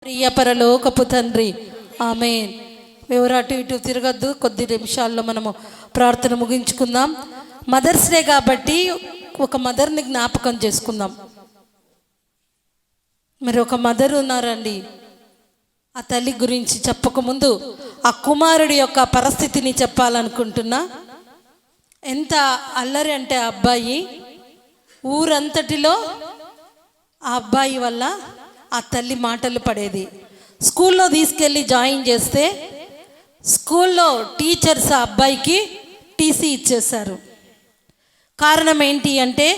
ప్రియ పరలోకపు తండ్రి, ఆమేన్. ఎవరు అటు ఇటు తిరగద్దు. కొద్ది నిమిషాల్లో మనము ప్రార్థన ముగించుకుందాం. మదర్స్ డే కాబట్టి ఒక మదర్ని జ్ఞాపకం చేసుకుందాం. మరి ఒక మదర్ ఉన్నారండి. ఆ తల్లి గురించి చెప్పకముందు ఆ కుమారుడి యొక్క పరిస్థితిని చెప్పాలనుకుంటున్నా. ఎంత అల్లరి అంటే ఆ అబ్బాయి, ఊరంతటిలో ఆ అబ్బాయి వల్ల ఆ తల్లి మాటలు పడేది. స్కూల్లో తీసుకెళ్ళి జాయిన్ చేస్తే స్కూల్లో టీచర్స్ ఆ అబ్బాయికి టీసీ ఇచ్చేశారు. కారణం ఏంటి అంటే,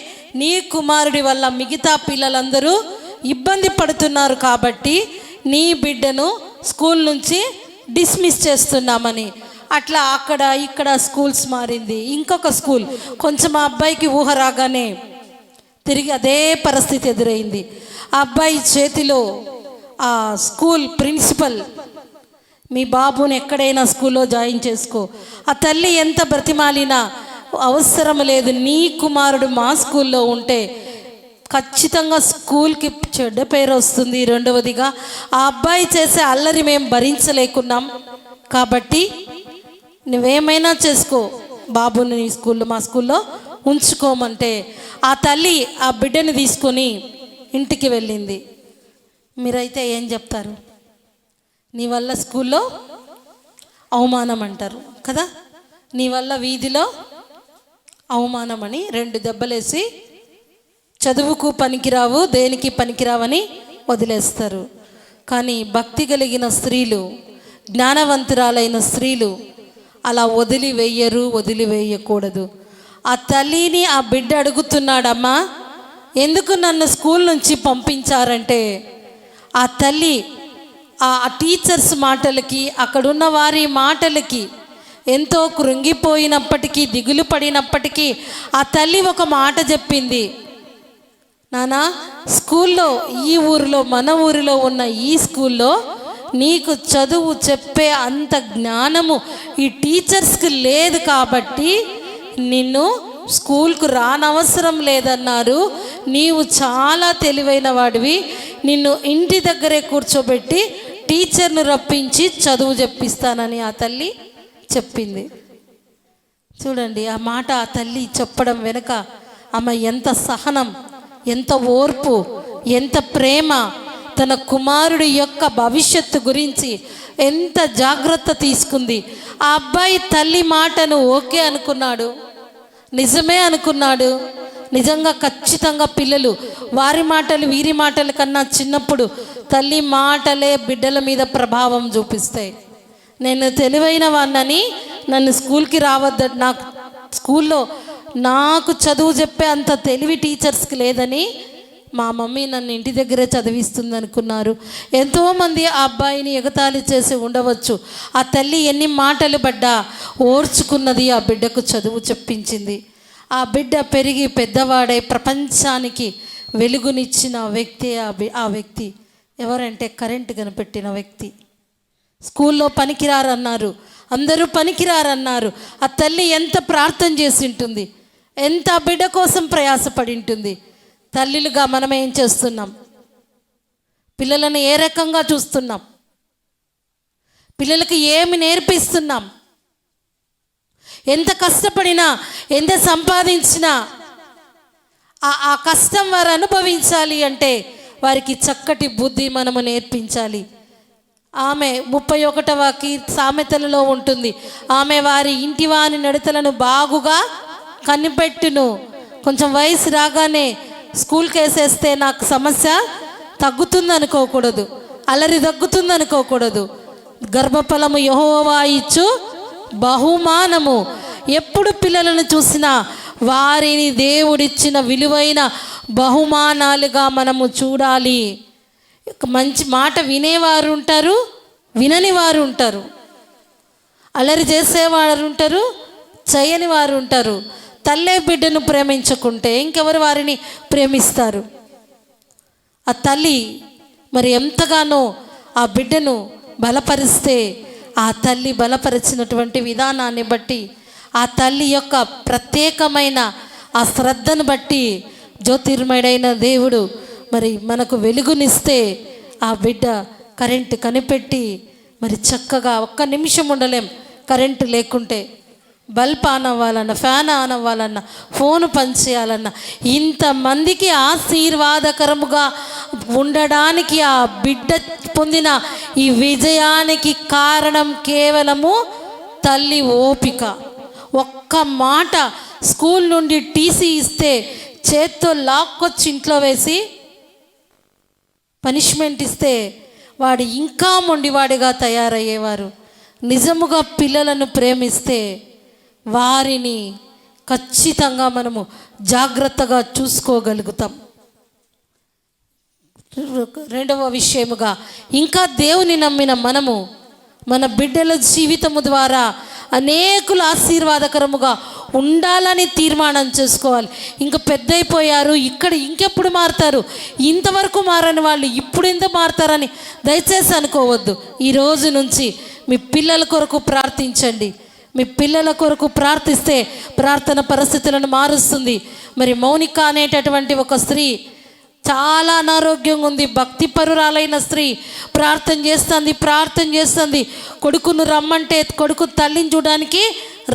నీ కుమారుడి వల్ల మిగతా పిల్లలందరూ ఇబ్బంది పడుతున్నారు కాబట్టి నీ బిడ్డను స్కూల్ నుంచి డిస్మిస్ చేస్తున్నామని. అట్లా అక్కడ ఇక్కడ స్కూల్స్ మారింది. ఇంకొక స్కూల్ కొంచెం ఆ అబ్బాయికి ఊహ రాగానే తిరిగి అదే పరిస్థితి ఎదురైంది. ఆ అబ్బాయి చేతిలో ఆ స్కూల్ ప్రిన్సిపల్, మీ బాబుని ఎక్కడైనా స్కూల్లో జాయిన్ చేసుకో. ఆ తల్లి ఎంత బ్రతిమాలినా అవసరం లేదు, నీ కుమారుడు మా స్కూల్లో ఉంటే ఖచ్చితంగా స్కూల్కి చెడ్డ పేరు వస్తుంది. రెండవదిగా ఆ అబ్బాయి చేసే అల్లరి మేము భరించలేకున్నాం కాబట్టి నువ్వేమైనా చేసుకో, బాబుని నీ స్కూల్లో మా స్కూల్లో ఉంచుకోమంటే ఆ తల్లి ఆ బిడ్డని తీసుకొని ఇంటికి వెళ్ళింది. మీరైతే ఏం చెప్తారు? నీ వల్ల స్కూల్లో అవమానం అంటారు కదా, నీ వల్ల వీధిలో అవమానం అని 2 దెబ్బలేసి చదువుకు పనికిరావు, దేనికి పనికిరావని వదిలేస్తారు. కానీ భక్తి కలిగిన స్త్రీలు, జ్ఞానవంతురాలైన స్త్రీలు అలా వదిలివేయకూడదు. ఆ తల్లిని ఆ బిడ్డ అడుగుతున్నాడమ్మా, ఎందుకు నన్ను స్కూల్ నుంచి పంపించారంటే ఆ తల్లి ఆ టీచర్స్ మాటలకి, అక్కడున్న వారి మాటలకి ఎంతో కృంగిపోయినప్పటికీ, దిగులు పడినప్పటికీ ఆ తల్లి ఒక మాట చెప్పింది. నానా, స్కూల్లో ఈ ఊరిలో, మన ఊరిలో ఉన్న ఈ స్కూల్లో నీకు చదువు చెప్పే అంత జ్ఞానము ఈ టీచర్స్కి లేదు కాబట్టి నిన్ను స్కూల్కు రానవసరం లేదన్నారు. నీవు చాలా తెలివైన వాడివి, నిన్ను ఇంటి దగ్గరే కూర్చోబెట్టి టీచర్ను రప్పించి చదువు చెప్పిస్తానని ఆ తల్లి చెప్పింది. చూడండి, ఆ మాట ఆ తల్లి చెప్పడం వెనుక ఆమె ఎంత సహనం, ఎంత ఓర్పు, ఎంత ప్రేమ, తన కుమారుడి యొక్క భవిష్యత్తు గురించి ఎంత జాగ్రత్త తీసుకుంది. ఆ అబ్బాయి తల్లి మాటను ఓకే అనుకున్నాడు, నిజమే అనుకున్నాడు. నిజంగా ఖచ్చితంగా పిల్లలు వారి మాటలు వీరి మాటల కన్నా చిన్నప్పుడు తల్లి మాటలే బిడ్డల మీద ప్రభావం చూపిస్తాయి. నేను తెలివైన వాడినని నన్ను స్కూల్కి రావద్దు, నాకు స్కూల్లో నాకు చదువు చెప్పే అంత తెలివి టీచర్స్కి లేదని మా మమ్మీ నన్ను ఇంటి దగ్గరే చదివిస్తుంది అనుకున్నారు. ఎంతోమంది ఆ అబ్బాయిని ఎగతాళి చేసి ఉండవచ్చు. ఆ తల్లి ఎన్ని మాటలు పడ్డా ఓర్చుకున్నది, ఆ బిడ్డకు చదువు చెప్పించింది. ఆ బిడ్డ పెరిగి పెద్దవాడై ప్రపంచానికి వెలుగునిచ్చిన వ్యక్తి ఆ వ్యక్తి ఎవరంటే కరెంటు కనిపెట్టిన వ్యక్తి. స్కూల్లో పనికిరారన్నారు, అందరూ పనికిరారన్నారు. ఆ తల్లి ఎంత ప్రార్థన చేసి ఉంటుంది, ఎంత ఆ బిడ్డ కోసం ప్రయాసపడి ఉంటుంది. తల్లిలుగా మనం ఏం చేస్తున్నాం? పిల్లలను ఏ రకంగా చూస్తున్నాం? పిల్లలకి ఏమి నేర్పిస్తున్నాం? ఎంత కష్టపడినా, ఎంత సంపాదించినా ఆ కష్టం వారు అనుభవించాలి అంటే వారికి చక్కటి బుద్ధి మనము నేర్పించాలి. ఆమె 31వ సామెతలలో ఉంటుంది, ఆమె వారి ఇంటి వారి నడతలను బాగుగా కనిపెట్టును. కొంచెం వయసు రాగానే స్కూల్కి వేసేస్తే నాకు సమస్య తగ్గుతుంది అనుకోకూడదు, అలరి తగ్గుతుంది అనుకోకూడదు. గర్భఫలము యెహోవా ఇచ్చు బహుమానము. ఎప్పుడు పిల్లలను చూసినా వారిని దేవుడిచ్చిన విలువైన బహుమానాలుగా మనము చూడాలి. మంచి మాట వినేవారు ఉంటారు, వినని వారు ఉంటారు, అల్లరి చేసేవారు ఉంటారు, చేయని వారు ఉంటారు. తల్లే బిడ్డను ప్రేమించుకుంటే ఇంకెవరు వారిని ప్రేమిస్తారు? ఆ తల్లి మరి ఎంతగానో ఆ బిడ్డను బలపరిస్తే, ఆ తల్లి బలపరిచినటువంటి విధానాన్ని బట్టి, ఆ తల్లి యొక్క ప్రత్యేకమైన ఆ శ్రద్ధను బట్టి జ్యోతిర్మయుడైన దేవుడు మరి మనకు వెలుగునిస్తే ఆ బిడ్డ కరెంటు కనిపెట్టి మరి చక్కగా ఒక్క నిమిషం ఉండలేం కరెంటు లేకుంటే. బల్బ్ ఆన్ అవ్వాలన్నా, ఫ్యాన్ ఆన్ అవ్వాలన్నా, ఫోను పనిచేయాలన్నా, ఇంతమందికి ఆశీర్వాదకరముగా ఉండడానికి ఆ బిడ్డ పొందిన ఈ విజయానికి కారణం కేవలము తల్లి ఓపిక. ఒక్క మాట స్కూల్ నుండి టీసీ ఇస్తే చేత్తో లాక్కొచ్చి ఇంట్లో వేసి పనిష్మెంట్ ఇస్తే వాడు ఇంకా మొండివాడిగా తయారయ్యేవారు. నిజముగా పిల్లలను ప్రేమిస్తే వారిని ఖచ్చితంగా మనము జాగ్రత్తగా చూసుకోగలుగుతాం. రెండవ విషయముగా, ఇంకా దేవుని నమ్మిన మనము మన బిడ్డల జీవితము ద్వారా అనేకులు ఆశీర్వాదకరముగా ఉండాలని తీర్మానం చేసుకోవాలి. ఇంకా పెద్దయిపోయారు, ఇక్కడ ఇంకెప్పుడు మారుతారు, ఇంతవరకు మారని వాళ్ళు ఇప్పుడు ఎంత మారుతారని దయచేసి అనుకోవద్దు. ఈ రోజు నుంచి మీ పిల్లల కొరకు ప్రార్థించండి. మీ పిల్లల కొరకు ప్రార్థిస్తే ప్రార్థన పరిస్థితులను మారుస్తుంది. మరి మౌనిక అనేటటువంటి ఒక స్త్రీ చాలా అనారోగ్యంగా ఉంది, భక్తిపరురాలైన స్త్రీ ప్రార్థన చేస్తుంది. కొడుకును రమ్మంటే కొడుకు తల్లిని చూడడానికి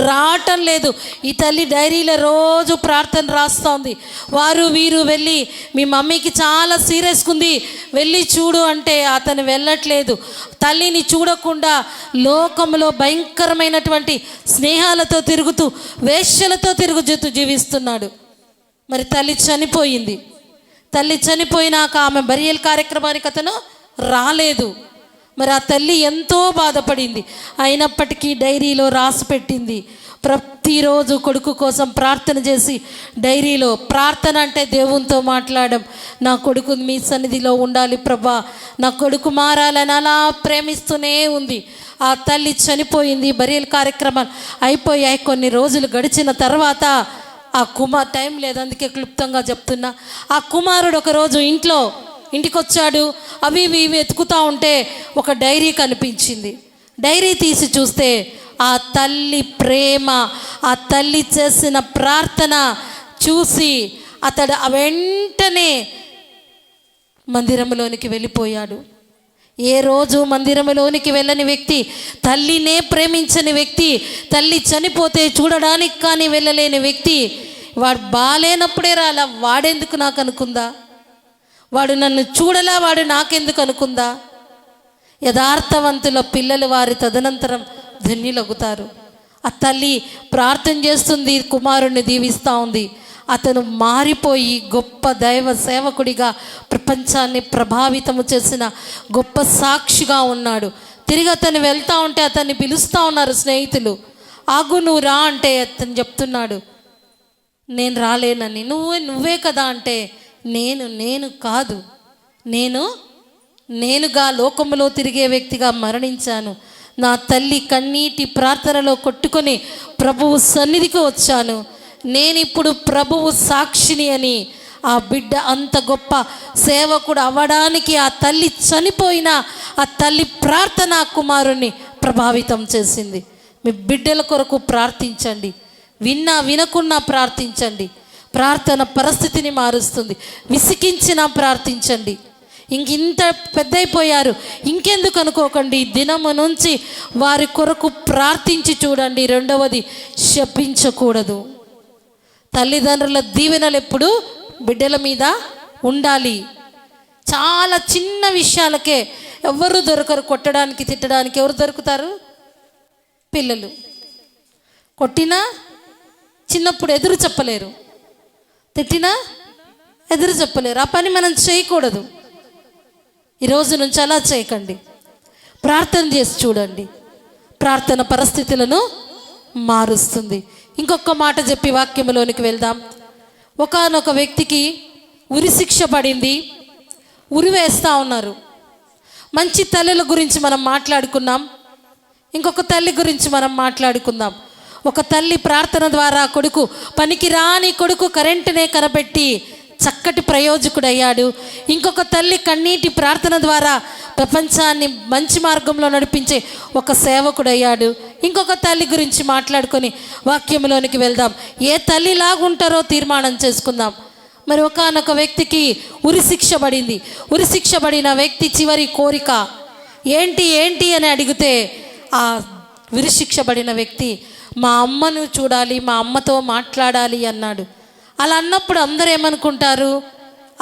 రావటం లేదు. ఈ తల్లి డైరీలో రోజు ప్రార్థన రాస్తోంది. వారు వీరు వెళ్ళి మీ మమ్మీకి చాలా సీరియస్గా ఉంది, వెళ్ళి చూడు అంటే అతను వెళ్ళట్లేదు. తల్లిని చూడకుండా లోకంలో భయంకరమైనటువంటి స్నేహాలతో తిరుగుతూ, వేశ్యలతో తిరుగుతూ జీవిస్తున్నాడు. మరి తల్లి చనిపోయింది. తల్లి చనిపోయినాక ఆమె బరియల్ కార్యక్రమానికి అతను రాలేదు. మరి ఆ తల్లి ఎంతో బాధపడింది. అయినప్పటికీ డైరీలో రాసి పెట్టింది. ప్రతిరోజు కొడుకు కోసం ప్రార్థన చేసి డైరీలో, ప్రార్థన అంటే దేవునితో మాట్లాడడం, నా కొడుకు మీ సన్నిధిలో ఉండాలి ప్రభా, నా కొడుకు మారాలని అలా ప్రేమిస్తూనే ఉంది. ఆ తల్లి చనిపోయింది. బరియల్ కార్యక్రమాలు అయిపోయాయి. కొన్ని రోజులు గడిచిన తర్వాత ఆ టైం లేదు, అందుకే క్లుప్తంగా చెప్తున్నా. ఆ కుమారుడు ఒకరోజు ఇంటికి వచ్చాడు. అవి వెతుకుతూ ఉంటే ఒక డైరీ కనిపించింది. డైరీ తీసి చూస్తే ఆ తల్లి ప్రేమ, ఆ తల్లి చేసిన ప్రార్థన చూసి అతడు వెంటనే మందిరంలోనికి వెళ్ళిపోయాడు. ఏ రోజు మందిరంలోనికి వెళ్ళని వ్యక్తి, తల్లినే ప్రేమించని వ్యక్తి, తల్లి చనిపోతే చూడడానికి కానీ వెళ్ళలేని వ్యక్తి, వాడు బాలేనప్పుడే రాలా, వాడెందుకు నాకు అనుకుందా, వాడు నన్ను చూడలా, వాడు నాకెందుకు అనుకుందా. యథార్థవంతుల పిల్లలు వారి తదనంతరం ధన్యులగుతారు. ఆ తల్లి ప్రార్థన చేస్తుంది, కుమారుణ్ణి దీవిస్తూ ఉంది. అతను మారిపోయి గొప్ప దైవ సేవకుడిగా ప్రపంచాన్ని ప్రభావితము చేసిన గొప్ప సాక్షిగా ఉన్నాడు. తిరిగి అతను వెళ్తూ ఉంటే అతన్ని పిలుస్తూ ఉన్నారు స్నేహితులు. ఆగు, నువ్వు రా అంటే అతను చెప్తున్నాడు, నేను రాలేనని. నువ్వే కదా అంటే, నేను కాదు, నేనుగా లోకములో తిరిగే వ్యక్తిగా మరణించాను. నా తల్లి కన్నీటి ప్రార్థనలో కొట్టుకొని ప్రభువు సన్నిధికి వచ్చాను. నేనిప్పుడు ప్రభువు సాక్షిని అని ఆ బిడ్డ అంత గొప్ప సేవకుడు అవ్వడానికి ఆ తల్లి చనిపోయిన ఆ తల్లి ప్రార్థన కుమారుణ్ణి ప్రభావితం చేసింది. మీ బిడ్డల కొరకు ప్రార్థించండి. వినకున్నా ప్రార్థించండి. ప్రార్థన పరిస్థితిని మారుస్తుంది. విసిగించినా ప్రార్థించండి. ఇంత పెద్దయిపోయారు, ఇంకెందుకు అనుకోకండి. దినము నుంచి వారి కొరకు ప్రార్థించి చూడండి. రెండవది, శపించకూడదు. తల్లిదండ్రుల దీవెనలు ఎప్పుడు బిడ్డల మీద ఉండాలి. చాలా చిన్న విషయాలకే ఎవరు దొరకరు. కొట్టడానికి, తిట్టడానికి ఎవరు దొరుకుతారు? పిల్లలు. కొట్టినా చిన్నప్పుడు ఎదురు చెప్పలేరు, తిట్టినా ఎదురు చెప్పలేరు. ఆ పని మనం చేయకూడదు. ఈరోజు నుంచి అలా చేయకండి. ప్రార్థన చేసి చూడండి. ప్రార్థన పరిస్థితులను మారుస్తుంది. ఇంకొక మాట చెప్పి వాక్యంలోనికి వెళ్దాం. ఒకానొక వ్యక్తికి ఉరిశిక్ష పడింది. ఉరి వేస్తూ ఉన్నారు. మంచి తల్లుల గురించి మనం మాట్లాడుకున్నాం. ఇంకొక తల్లి గురించి మనం మాట్లాడుకుందాం. ఒక తల్లి ప్రార్థన ద్వారా కొడుకు, పనికిరాని కొడుకు కరెంటునే కనబెట్టి చక్కటి ప్రయోజకుడయ్యాడు. ఇంకొక తల్లి కన్నీటి ప్రార్థన ద్వారా ప్రపంచాన్ని మంచి మార్గంలో నడిపించే ఒక సేవకుడయ్యాడు. ఇంకొక తల్లి గురించి మాట్లాడుకొని వాక్యంలోనికి వెళ్దాం. ఏ తల్లిలాగుంటారో తీర్మానం చేసుకుందాం. మరి ఒకానొక వ్యక్తికి ఉరిశిక్ష పడింది. ఉరిశిక్ష పడిన వ్యక్తి చివరి కోరిక ఏంటి ఏంటి అని అడిగితే ఆ విరిశిక్షబడిన వ్యక్తి మా అమ్మను చూడాలి, మా అమ్మతో మాట్లాడాలి అన్నాడు. అలా అన్నప్పుడు అందరూ ఏమనుకుంటారు,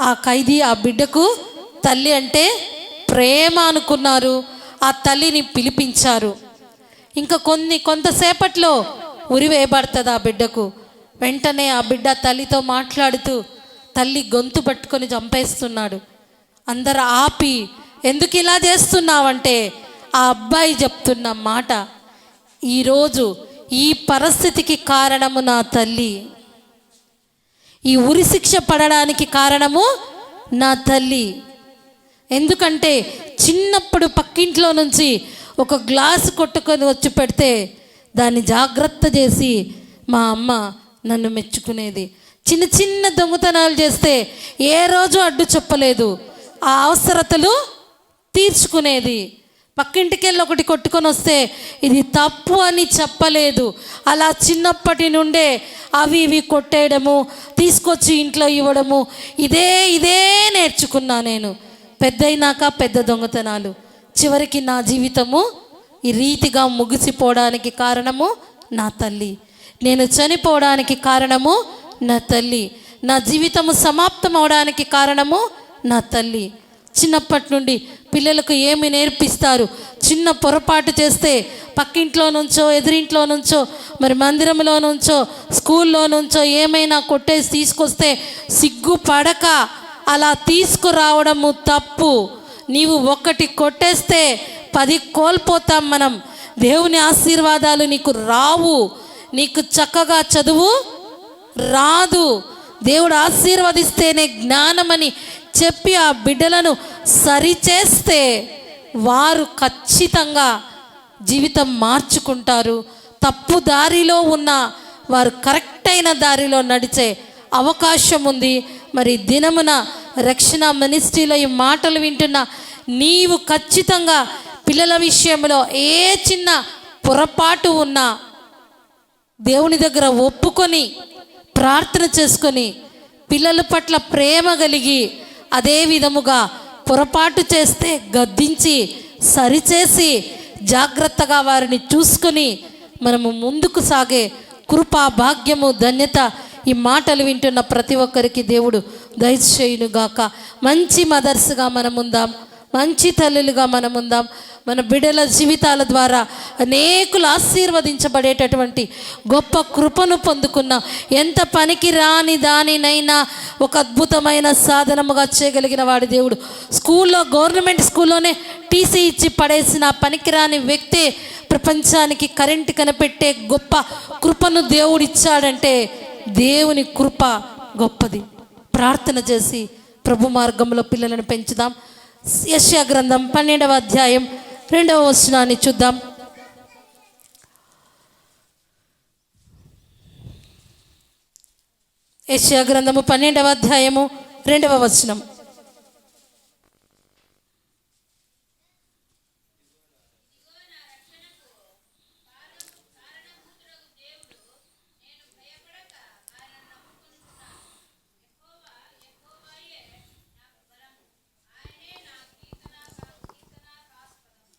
ఆ ఖైదీ ఆ బిడ్డకు తల్లి అంటే ప్రేమ అనుకున్నారు. ఆ తల్లిని పిలిపించారు. ఇంకా కొంతసేపట్లో ఉరి వేయబడుతుంది ఆ బిడ్డకు. వెంటనే ఆ బిడ్డ తల్లితో మాట్లాడుతూ తల్లి గొంతు పట్టుకొని చంపేస్తున్నాడు. అందరు ఆపి ఎందుకు ఇలా చేస్తున్నావంటే ఆ అబ్బాయి చెప్తున్న మాట, ఈరోజు ఈ పరిస్థితికి కారణము నా తల్లి, ఈ ఉరిశిక్ష పడడానికి కారణము నా తల్లి. ఎందుకంటే చిన్నప్పుడు పక్కింట్లో నుంచి ఒక గ్లాసు కొట్టుకొని వచ్చి పెడితే దాన్ని జాగ్రత్త చేసి మా అమ్మ నన్ను మెచ్చుకునేది. చిన్న చిన్న దొంగతనాలు చేస్తే ఏ రోజు అడ్డు చెప్పలేదు, ఆ అవసరతలు తీర్చుకునేది. పక్కింటికి వెళ్ళి ఒకటి కొట్టుకొని వస్తే ఇది తప్పు అని చెప్పలేదు. అలా చిన్నప్పటి నుండే అవి ఇవి కొట్టేయడము, తీసుకొచ్చి ఇంట్లో ఇవ్వడము, ఇదే నేర్చుకున్నా నేను. పెద్దయినాక పెద్ద దొంగతనాలు. చివరికి నా జీవితము ఈ రీతిగా ముగిసిపోవడానికి కారణము నా తల్లి. నేను చనిపోవడానికి కారణము నా తల్లి. నా జీవితము సమాప్తం అవడానికి కారణము నా తల్లి. చిన్నప్పటి నుండి పిల్లలకు ఏమి నేర్పిస్తారు? చిన్న పొరపాటు చేస్తే పక్కింట్లో నుంచో, ఎదురింట్లో నుంచో, మరి మందిరంలో నుంచో, స్కూల్లో నుంచో ఏమైనా కొట్టేసి తీసుకొస్తే సిగ్గుపడక అలా తీసుకురావడము తప్పు. నీవు ఒకటి కొట్టేస్తే 10 కోల్పోతాం మనం. దేవుని ఆశీర్వాదాలు నీకు రావు, నీకు చక్కగా చదువు రాదు. దేవుడు ఆశీర్వదిస్తేనే జ్ఞానమని చెప్పి ఆ బిడ్డలను సరిచేస్తే వారు ఖచ్చితంగా జీవితం మార్చుకుంటారు. తప్పు దారిలో ఉన్న వారు కరెక్ట్ అయిన దారిలో నడిచే అవకాశం ఉంది. మరి దినమున రక్షణ మినిస్ట్రీలో ఈ మాటలు వింటున్న నీవు ఖచ్చితంగా పిల్లల విషయంలో ఏ చిన్న పొరపాటు ఉన్నా దేవుని దగ్గర ఒప్పుకొని ప్రార్థన చేసుకొని పిల్లల పట్ల ప్రేమ కలిగి అదే విధముగా పొరపాటు చేస్తే గద్దించి సరిచేసి జాగ్రత్తగా వారిని చూసుకొని మనము ముందుకు సాగే కృపా భాగ్యము ధన్యత ఈ మాటలు వింటున్న ప్రతి ఒక్కరికి దేవుడు దయచేయునుగాక. మంచి మదర్స్గా మనముందాం, మంచి తల్లులుగా మనముందాం. మన బిడ్డల జీవితాల ద్వారా అనేకులు ఆశీర్వదించబడేటటువంటి గొప్ప కృపను పొందుకున్నాం. ఎంత పనికి రాని దానినైనా ఒక అద్భుతమైన సాధనముగా చేయగలిగిన వాడి దేవుడు. గవర్నమెంట్ స్కూల్లోనే టీసీ ఇచ్చి పడేసిన పనికిరాని వ్యక్తే ప్రపంచానికి కరెంటు కనిపెట్టే గొప్ప కృపను దేవుడు ఇచ్చాడంటే దేవుని కృప గొప్పది. ప్రార్థన చేసి ప్రభు మార్గంలో పిల్లలను పెంచుదాం. యెషయా గ్రంథం 12వ అధ్యాయం 2వ వచనాన్ని చూద్దాం. యెషయా గ్రంథము 12వ అధ్యాయము 2వ వచనం.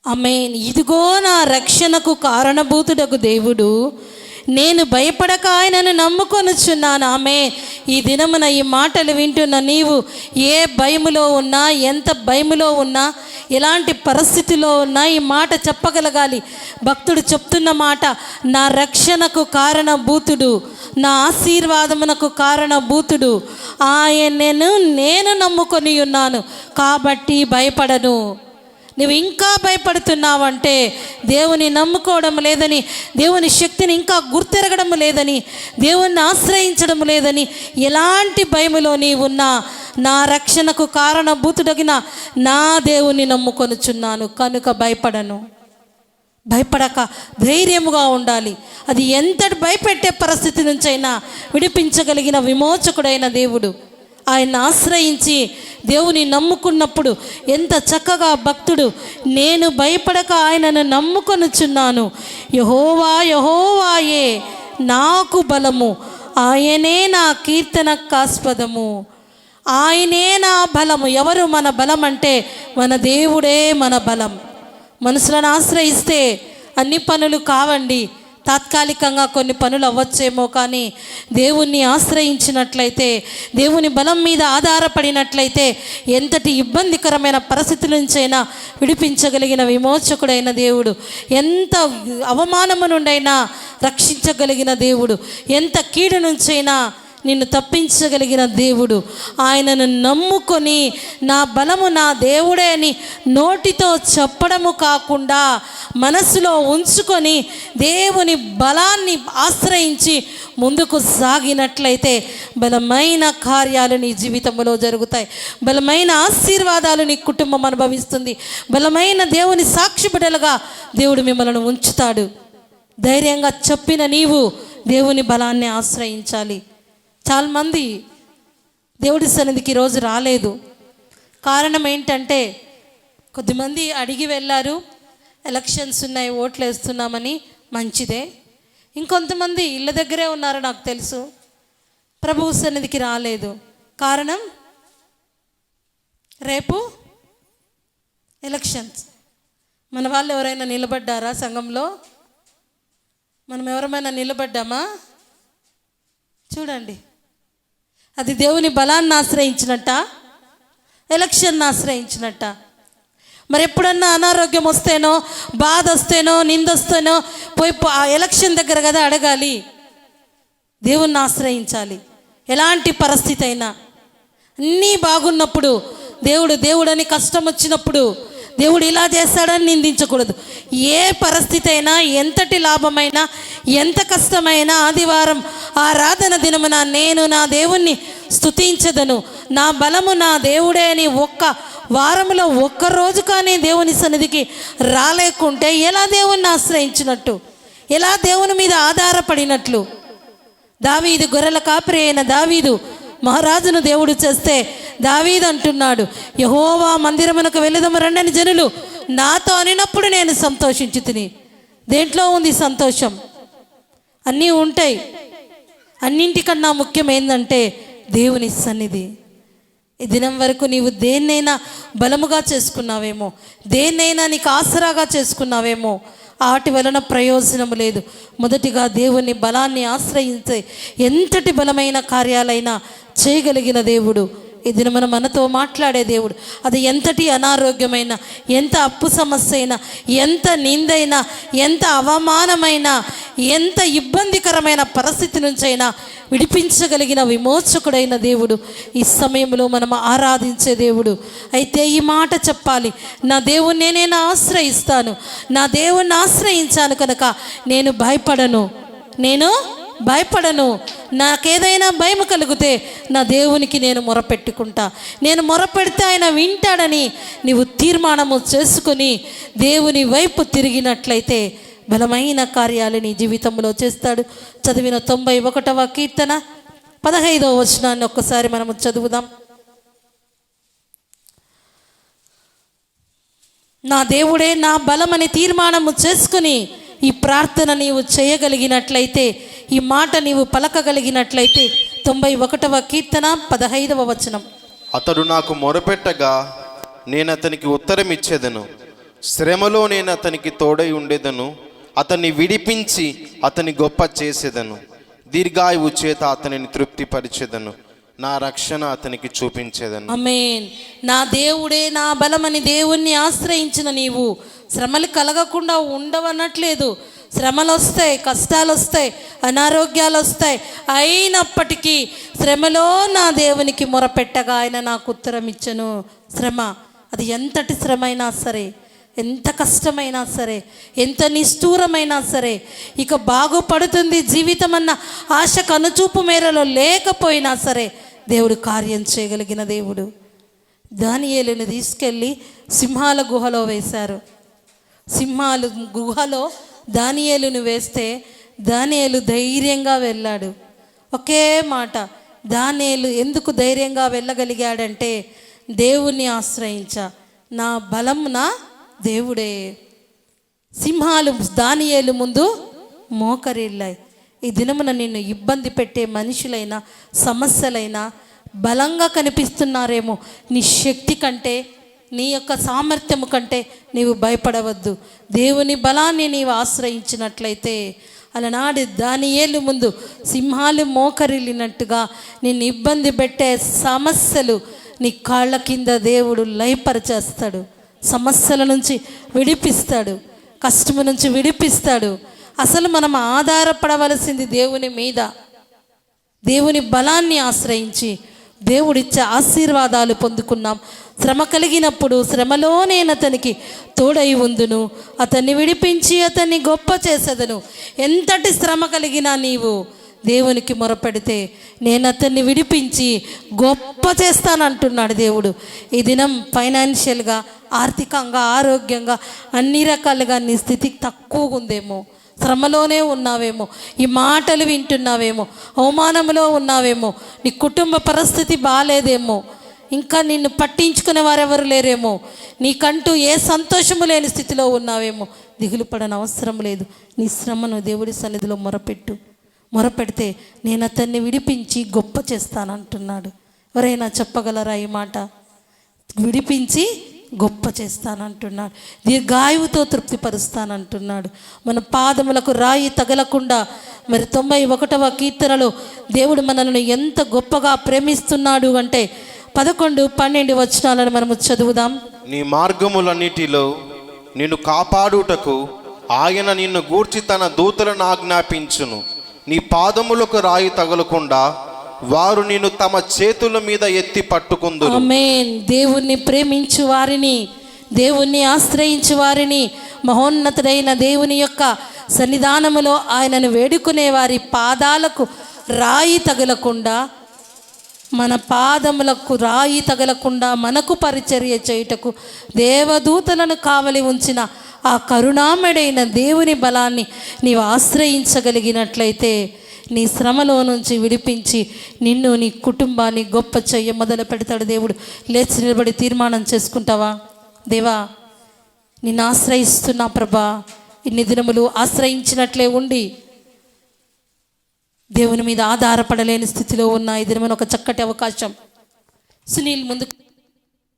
ఆమేన్. ఇదిగో నా రక్షణకు కారణభూతుడకు దేవుడు, నేను భయపడక ఆయనను నమ్ముకొనుచున్నాను. ఆమె ఈ దినమున ఈ మాటలు వింటున్న నీవు ఏ భయములో ఉన్నా, ఎంత భయములో ఉన్నా, ఎలాంటి పరిస్థితిలో ఉన్నా ఈ మాట చెప్పగలగాలి. భక్తుడు చెప్తున్న మాట, నా రక్షణకు కారణభూతుడు, నా ఆశీర్వాదమునకు కారణభూతుడు ఆయనను నేను నమ్ముకొని ఉన్నాను కాబట్టి భయపడను. నువ్వు ఇంకా భయపడుతున్నావంటే దేవుని నమ్ముకోవడం లేదని, దేవుని శక్తిని ఇంకా గుర్తెరగడం లేదని, దేవుణ్ణి ఆశ్రయించడం లేదని, ఎలాంటి భయములో నీవున్నా నా రక్షణకు కారణభూతుడగిన నా దేవుని నమ్ముకొనుచున్నాను కనుక భయపడను. భయపడక ధైర్యముగా ఉండాలి. అది ఎంతటి భయపెట్టే పరిస్థితి నుంచైనా విడిపించగలిగిన విమోచకుడైన దేవుడు. ఆయన ఆశ్రయించి దేవుని నమ్ముకున్నప్పుడు ఎంత చక్కగా భక్తుడు, నేను భయపడక ఆయనను నమ్ముకొనుచున్నాను. యెహోవా యెహోవాయే నాకు బలము, ఆయనే నా కీర్తనకాస్పదము. ఆయనే నా బలము. ఎవరు మన బలం అంటే మన దేవుడే మన బలం. మనుషులను ఆశ్రయిస్తే అన్ని పనులు కావండి. తాత్కాలికంగా కొన్ని పనులు అవ్వచ్చేమో, కానీ దేవుణ్ణి ఆశ్రయించినట్లయితే, దేవుని బలం మీద ఆధారపడినట్లయితే ఎంతటి ఇబ్బందికరమైన పరిస్థితుల నుంచైనా విడిపించగలిగిన విమోచకుడైన దేవుడు, ఎంత అవమానము నుండైనా రక్షించగలిగిన దేవుడు, ఎంత కీడు నుంచైనా నిన్ను తప్పించగలిగిన దేవుడు. ఆయనను నమ్ముకొని నా బలము నా దేవుడే అని నోటితో చెప్పడము కాకుండా మనసులో ఉంచుకొని దేవుని బలాన్ని ఆశ్రయించి ముందుకు సాగినట్లయితే బలమైన కార్యాలు నీ జీవితంలో జరుగుతాయి. బలమైన ఆశీర్వాదాలు నీ కుటుంబం అనుభవిస్తుంది. బలమైన దేవుని సాక్షి బిడ్డలుగా దేవుడు మిమ్మల్ని ఉంచుతాడు. ధైర్యంగా చెప్పిన నీవు దేవుని బలాన్ని ఆశ్రయించాలి. చాలామంది దేవుడి సన్నిధికి ఈరోజు రాలేదు. కారణం ఏంటంటే, కొద్దిమంది అడిగి వెళ్ళారు, ఎలక్షన్స్ ఉన్నాయి, ఓట్లు వేస్తున్నామని, మంచిదే. ఇంకొంతమంది ఇళ్ళ దగ్గరే ఉన్నారు, నాకు తెలుసు, ప్రభువు సన్నిధికి రాలేదు. కారణం, రేపు ఎలక్షన్స్. మన వాళ్ళు ఎవరైనా నిలబడ్డారా సంఘంలో? మనం ఎవరైనా నిలబడ్డామా? చూడండి, అది దేవుని బలాన్ని ఆశ్రయించినట్ట, ఎలక్షన్ని ఆశ్రయించినట్ట. మరి ఎప్పుడన్నా అనారోగ్యం వస్తేనో, బాధ వస్తేనో, నిందొస్తేనో పోయి ఆ ఎలక్షన్ దగ్గర కదా అడగాలి. దేవుణ్ణి ఆశ్రయించాలి. ఎలాంటి పరిస్థితి అయినా అన్నీ బాగున్నప్పుడు దేవుడని కష్టం వచ్చినప్పుడు దేవుడు ఇలా చేస్తాడని నిందించకూడదు. ఏ పరిస్థితి అయినా, ఎంతటి లాభమైనా, ఎంత కష్టమైనా, ఆదివారం ఆరాధన దినమున నేను నా దేవుణ్ణి స్తుతించదను, నా బలము నా దేవుడే అని ఒక్క వారంలో ఒక్కరోజు కానీ దేవుని సన్నిధికి రాలేకుంటే ఎలా దేవుణ్ణి ఆశ్రయించినట్టు, ఎలా దేవుని మీద ఆధారపడినట్లు? దావీదు గొర్రెల కాపరి అయిన దావీదు మహారాజును దేవుడు చేస్తే దావీదు అంటున్నాడు, యెహోవా మందిరమునకు వెళ్ళదము రండని జనులు నాతో అనినప్పుడు నేను సంతోషించి తిని. దేంట్లో ఉంది సంతోషం? అన్నీ ఉంటాయి. అన్నింటికన్నా ముఖ్యం ఏంటంటే దేవుని సన్నిధి. ఈ దినం వరకు నీవు దేన్నైనా బలముగా చేసుకున్నావేమో, దేన్నైనా నీకు ఆసరాగా చేసుకున్నావేమో, వాటి వలన ప్రయోజనం లేదు. మొదటిగా దేవుని బలాన్ని ఆశ్రయించే ఎంతటి బలమైన కార్యాలైనా చేయగలిగిన దేవుడు ఈ దినమున మనతో మాట్లాడే దేవుడు. అది ఎంతటి అనారోగ్యమైన, ఎంత అప్పు సమస్య అయినా, ఎంత నిందైనా, ఎంత అవమానమైనా, ఎంత ఇబ్బందికరమైన పరిస్థితి నుంచైనా విడిపించగలిగిన విమోచకుడైన దేవుడు ఈ సమయంలో మనం ఆరాధించే దేవుడు. అయితే ఈ మాట చెప్పాలి, నా దేవుణ్ణి నేను ఆశ్రయిస్తాను, నా దేవుణ్ణి ఆశ్రయించాను కనుక నేను భయపడను. నాకేదైనా భయం కలిగితే నా దేవునికి నేను మొరపెట్టుకుంటా. నేను మొరపెడితే ఆయన వింటాడని నీవు తీర్మానము చేసుకొని దేవుని వైపు తిరిగినట్లయితే బలమైన కార్యాలు నీ జీవితంలో చేస్తాడు. చదివిన 91వ కీర్తన 15వ వచనాన్ని ఒక్కసారి మనము చదువుదాం. నా దేవుడే నా బలమని తీర్మానము చేసుకుని ఈ ప్రార్థన నీవు చేయగలిగినట్లయితే, ఈ మాట నీవు పలకగలిగినట్లయితే 91వ కీర్తన 15వ వచనం. అతడు నాకు మొరపెట్టగా నేను అతనికి ఉత్తరం ఇచ్చేదను, శ్రమలో నేను అతనికి తోడై ఉండేదను, అతన్ని విడిపించి అతని గొప్ప చేసేదను, దీర్ఘాయువు చేత అతనిని తృప్తిపరిచేదను, నా రక్షణ అతనికి చూపించేదను. ఆమేన్. నా దేవుడే నా బలమని దేవుణ్ణి ఆశ్రయించిన నీవు శ్రమలు కలగకుండా ఉండవనట్లేదు. శ్రమలు వస్తాయి, కష్టాలు వస్తాయి, అనారోగ్యాలు వస్తాయి. అయినప్పటికీ శ్రమలో నా దేవునికి మొరపెట్టగా ఆయన నాకు ఉత్తరం ఇచ్చను. శ్రమ అది ఎంతటి శ్రమ అయినా సరే, ఎంత కష్టమైనా సరే, ఎంత నిష్ఠూరమైనా సరే, ఇక బాగుపడుతుంది జీవితం అన్న ఆశ కనుచూపు మేరలో లేకపోయినా సరే దేవుడు కార్యం చేయగలిగిన దేవుడు. దానియేలుని తీసుకెళ్ళి సింహాల గుహలో వేశారు. సింహాల గుహలో దానియేలును వేస్తే దానియేలు ధైర్యంగా వెళ్ళాడు. ఒకే మాట, దానియేలు ఎందుకు ధైర్యంగా వెళ్ళగలిగాడంటే దేవుణ్ణి ఆశ్రయించా, నా బలం నా దేవుడే. సింహాలు దానియేలు ముందు మోకరిల్లాయి. ఈ దినమున నిన్ను ఇబ్బంది పెట్టే మనుషులైనా సమస్యలైనా బలంగా కనిపిస్తున్నారేమో, నీ శక్తి కంటే, నీ యొక్క సామర్థ్యము కంటే నీవు భయపడవద్దు. దేవుని బలాన్ని నీవు ఆశ్రయించినట్లయితే అలనాడు దానియేలు ముందు సింహాలు మోకరిల్లినట్టుగా నిన్ను ఇబ్బంది పెట్టే సమస్యలు నీ కాళ్ళ కింద దేవుడు లయపరిచేస్తాడు. సమస్యల నుంచి విడిపిస్తాడు, కష్టము నుంచి విడిపిస్తాడు. అసలు మనం ఆధారపడవలసింది దేవుని మీద. దేవుని బలాన్ని ఆశ్రయించి దేవుడిచ్చే ఆశీర్వాదాలు పొందుకున్నాం. శ్రమ కలిగినప్పుడు శ్రమలో నేను అతనికి తోడై ఉందును, అతన్ని విడిపించి అతన్ని గొప్ప చేసేదను. ఎంతటి శ్రమ కలిగినా నీవు దేవునికి మొరపెడితే నేను అతన్ని విడిపించి గొప్ప చేస్తానంటున్నాడు దేవుడు. ఈ దినం ఫైనాన్షియల్గా, ఆర్థికంగా, ఆరోగ్యంగా అన్ని రకాలుగా నీ స్థితి తక్కువగా ఉందేమో, శ్రమలోనే ఉన్నావేమో, ఈ మాటలు వింటున్నావేమో, అవమానంలో ఉన్నావేమో, నీ కుటుంబ పరిస్థితి బాగాలేదేమో, ఇంకా నిన్ను పట్టించుకునే వారెవరు లేరేమో, నీకంటూ ఏ సంతోషము లేని స్థితిలో ఉన్నావేమో. దిగులు పడని అవసరం లేదు. నీ శ్రమను దేవుడి సన్నిధిలో మొరపెడితే నేను అతన్ని విడిపించి గొప్ప చేస్తానంటున్నాడు. ఎవరైనా చెప్పగలరా ఈ మాట? విడిపించి గొప్ప చేస్తానంటున్నాడు. దీర్ఘాయువుతో తృప్తిపరుస్తానంటున్నాడు. మన పాదములకు రాయి తగలకుండా మరి 91వ కీర్తనలో దేవుడు మనల్ని ఎంత గొప్పగా ప్రేమిస్తున్నాడు అంటే 11, 12 వచనాలను మనము చదువుదాం. నీ మార్గములన్నిటిలో నిన్ను కాపాడుటకు ఆయన నిన్ను గూర్చి తన దూతలను ఆజ్ఞాపించును. నీ పాదములకు రాయి తగలకుండా వారు నిన్ను తమ చేతుల మీద ఎత్తి పట్టుకుందురు. ఆమేన్. దేవుణ్ణి ప్రేమించు వారిని, దేవుణ్ణి ఆశ్రయించు వారిని, మహోన్నతుడైన దేవుని యొక్క సన్నిధానములో ఆయనను వేడుకునే వారి పాదాలకు రాయి తగలకుండా, మన పాదములకు రాయి తగలకుండా మనకు పరిచర్య చేయుటకు దేవదూతలను కావలి ఉంచిన ఆ కరుణామయుడైన దేవుని బలాన్ని నీవు ఆశ్రయించగలిగినట్లయితే నీ శ్రమలో నుంచి విడిపించి నిన్ను, నీ కుటుంబాన్ని గొప్ప చెయ్య మొదలు పెడతాడు దేవుడు. లేచి నిలబడి తీర్మానం చేసుకుంటావా? దేవా, నిన్ను ఆశ్రయిస్తున్నా ప్రభా. ఇన్ని దినములు ఆశ్రయించినట్లే ఉండి దేవుని మీద ఆధారపడలేని స్థితిలో ఉన్న ఈ దినమున ఒక చక్కటి అవకాశం. సునీల్ ముందుకు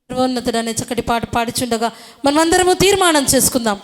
సర్వోన్నతుడు అనే చక్కటి పాట పాడుచుండగా మనమందరము తీర్మానం చేసుకుందాం.